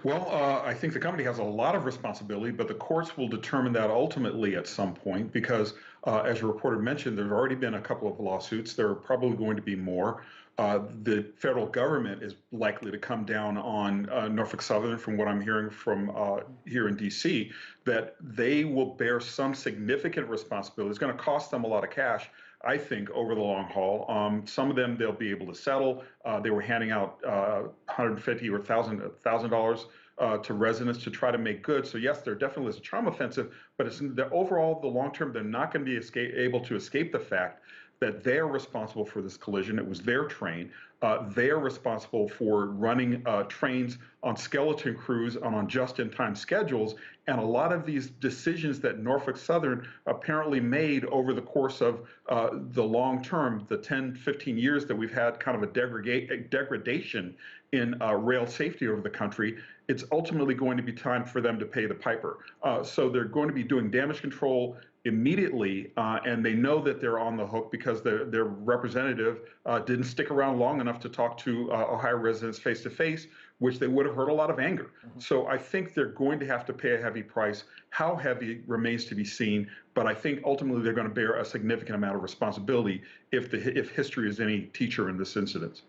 Well, I think the company has a lot of responsibility, but the courts will determine that ultimately at some point because, as your reporter mentioned, there's already been a couple of lawsuits. There are probably going to be more. The federal government is likely to come down on Norfolk Southern, from what I'm hearing from here in D.C., that they will bear some significant responsibility. It's going to cost them a lot of cash, I think, over the long haul. Some of them they'll be able to settle. They were handing out $150 or $1,000 to residents to try to make good. So yes, there definitely is a trauma offensive, but it's the overall, the long term, they're not going to be able to escape the fact that they're responsible for this collision. It was their train. They're responsible for running trains on skeleton crews and on just-in-time schedules. And a lot of these decisions that Norfolk Southern apparently made over the course of the long term, the 10, 15 years that we've had kind of a degradation in rail safety over the country, it's ultimately going to be time for them to pay the piper. So they're going to be doing damage control immediately, and they know that they're on the hook because their representative didn't stick around long enough to talk to Ohio residents face to face, which they would have heard a lot of anger. So I think they're going to have to pay a heavy price. How heavy remains to be seen, but I think ultimately they're going to bear a significant amount of responsibility if history is any teacher in this incident.